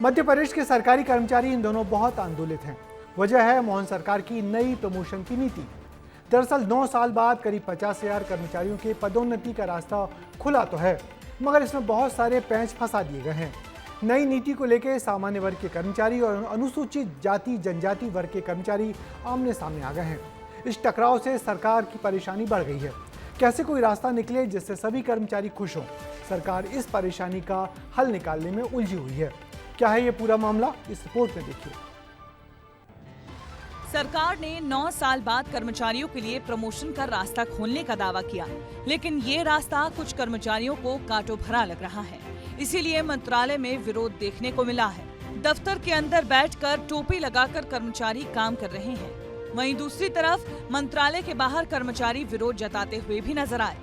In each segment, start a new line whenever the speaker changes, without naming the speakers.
मध्य प्रदेश के सरकारी कर्मचारी इन दोनों बहुत आंदोलित हैं। वजह है मोहन सरकार की नई प्रमोशन की नीति। दरअसल 9 साल बाद करीब 50,000 कर्मचारियों के पदोन्नति का रास्ता खुला तो है, मगर इसमें बहुत सारे पेंच फंसा दिए गए हैं। नई नीति को लेकर सामान्य वर्ग के कर्मचारी और अनुसूचित जाति जनजाति वर्ग के कर्मचारी आमने सामने आ गए हैं। इस टकराव से सरकार की परेशानी बढ़ गई है। कैसे कोई रास्ता निकले जिससे सभी कर्मचारी खुश हों? सरकार इस परेशानी का हल निकालने में उलझी हुई है। क्या है ये पूरा मामला, इस रिपोर्ट में देखिए।
सरकार ने 9 साल बाद कर्मचारियों के लिए प्रमोशन का रास्ता खोलने का दावा किया, लेकिन ये रास्ता कुछ कर्मचारियों को कांटों भरा लग रहा है। इसीलिए मंत्रालय में विरोध देखने को मिला है। दफ्तर के अंदर बैठकर टोपी लगाकर कर्मचारी काम कर रहे हैं। वहीं दूसरी तरफ मंत्रालय के बाहर कर्मचारी विरोध जताते हुए भी नजर आए।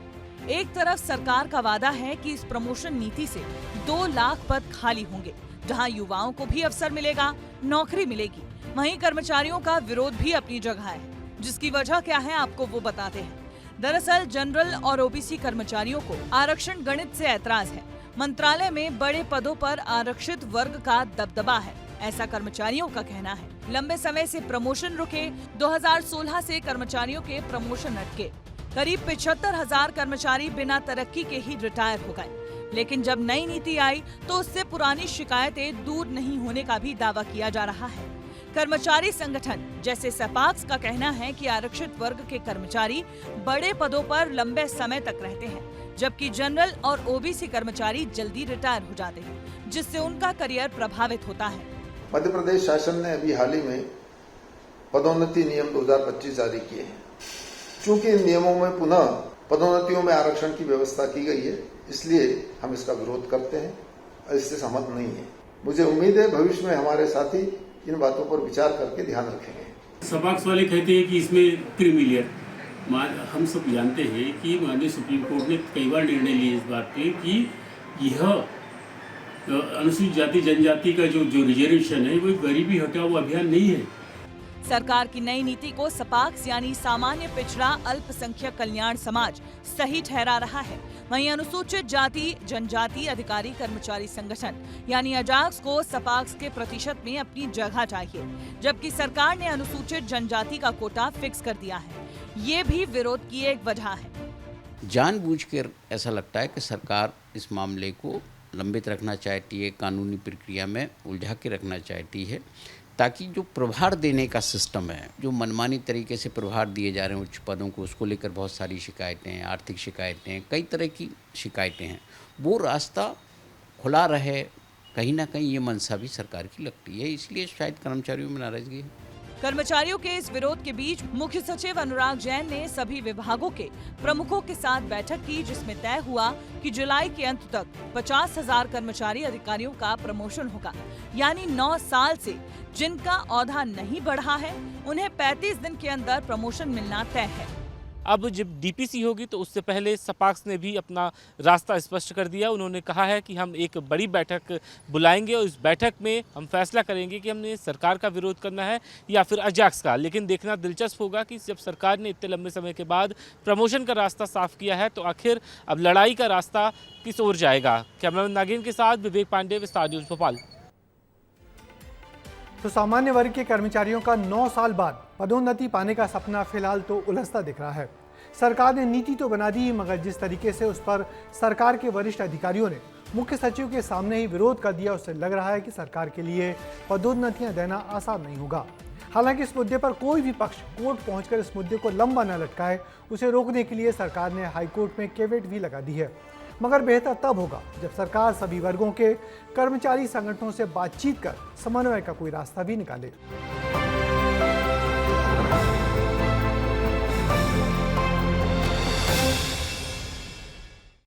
एक तरफ सरकार का वादा है कि इस प्रमोशन नीति से 2 लाख पद खाली होंगे, जहां युवाओं को भी अवसर मिलेगा, नौकरी मिलेगी। वहीं कर्मचारियों का विरोध भी अपनी जगह है, जिसकी वजह क्या है आपको वो बताते हैं। दरअसल जनरल और ओबीसी कर्मचारियों को आरक्षण गणित से ऐतराज है। मंत्रालय में बड़े पदों पर आरक्षित वर्ग का दबदबा है, ऐसा कर्मचारियों का कहना है। लंबे समय से प्रमोशन रुके, 2016 से कर्मचारियों के प्रमोशन अटके। करीब 75,000 कर्मचारी बिना तरक्की के ही रिटायर हो गए। लेकिन जब नई नीति आई तो उससे पुरानी शिकायतें दूर नहीं होने का भी दावा किया जा रहा है। कर्मचारी संगठन जैसे सपाक्स का कहना है कि आरक्षित वर्ग के कर्मचारी बड़े पदों पर लंबे समय तक रहते हैं, जबकि जनरल और ओबीसी कर्मचारी जल्दी रिटायर हो जाते हैं, जिससे उनका करियर प्रभावित होता है।
मध्य प्रदेश शासन ने अभी हाल ही में पदोन्नति नियम 2025 जारी किए हैं। चूंकि इन नियमों में पुनः पदोन्नतियों में आरक्षण की व्यवस्था की गई है, इसलिए हम इसका विरोध करते हैं और इससे सहमत नहीं है। मुझे उम्मीद है भविष्य में हमारे साथी इन बातों पर विचार करके ध्यान रखेंगे।
सपाक्स वाले कहते हैं कि इसमें क्रीमिलियर, हम सब जानते हैं कि माननीय सुप्रीम कोर्ट ने कई बार निर्णय लिए इस बात पे कि यह अनुसूचित जाति जनजाति का जो रिजर्वेशन है वो गरीबी हटाओ अभियान नहीं है।
सरकार की नई नीति को सपाक्स यानी सामान्य पिछड़ा अल्पसंख्यक कल्याण समाज सही ठहरा रहा है। वहीं अनुसूचित जाति जनजाति अधिकारी कर्मचारी संगठन यानी अजाक्स को सपाक्स के प्रतिशत में अपनी जगह चाहिए, जबकि सरकार ने अनुसूचित जनजाति का कोटा फिक्स कर दिया है। ये भी विरोध की एक वजह है।
जानबूझकर ऐसा लगता है कि सरकार इस मामले को लंबित रखना चाहती है, कानूनी प्रक्रिया में उलझा के रखना चाहती है, ताकि जो प्रभार देने का सिस्टम है, जो मनमानी तरीके से प्रभार दिए जा रहे हैं उच्च पदों को, उसको लेकर बहुत सारी शिकायतें हैं, आर्थिक शिकायतें हैं, कई तरह की शिकायतें हैं, वो रास्ता खुला रहे। कहीं ना कहीं ये मंशा भी सरकार की लगती है, इसलिए शायद कर्मचारियों में नाराजगी है।
कर्मचारियों के इस विरोध के बीच मुख्य सचिव अनुराग जैन ने सभी विभागों के प्रमुखों के साथ बैठक की, जिसमें तय हुआ कि जुलाई के अंत तक 50,000 कर्मचारी अधिकारियों का प्रमोशन होगा। यानी 9 साल से जिनका औहदा नहीं बढ़ा है, उन्हें 35 दिन के अंदर प्रमोशन मिलना तय है।
अब जब डीपीसी होगी तो उससे पहले सपाक्स ने भी अपना रास्ता स्पष्ट कर दिया। उन्होंने कहा है कि हम एक बड़ी बैठक बुलाएंगे और इस बैठक में हम फैसला करेंगे कि हमने सरकार का विरोध करना है या फिर अजाक्स का। लेकिन देखना दिलचस्प होगा कि जब सरकार ने इतने लंबे समय के बाद प्रमोशन का रास्ता साफ किया है तो आखिर अब लड़ाई का रास्ता किस ओर जाएगा। कैमरामैन नागिन के साथ विवेक पांडे, विस्तार न्यूज़, भोपाल।
तो सामान्य वर्ग के कर्मचारियों का 9 साल बाद पदोन्नति पाने का सपना फिलहाल तो उलझता दिख रहा है। सरकार ने नीति तो बना दी, मगर जिस तरीके से उस पर सरकार के वरिष्ठ अधिकारियों ने मुख्य सचिव के सामने ही विरोध कर दिया, उससे लग रहा है कि सरकार के लिए पदोन्नतियां देना आसान नहीं होगा। हालांकि इस मुद्दे पर कोई भी पक्ष कोर्ट पहुंचकर इस मुद्दे को लंबा न लटकाए, उसे रोकने के लिए सरकार ने हाईकोर्ट में कैवेट भी लगा दी है। मगर बेहतर तब होगा जब सरकार सभी वर्गों के कर्मचारी संगठनों से बातचीत कर समन्वय का कोई रास्ता भी निकाले।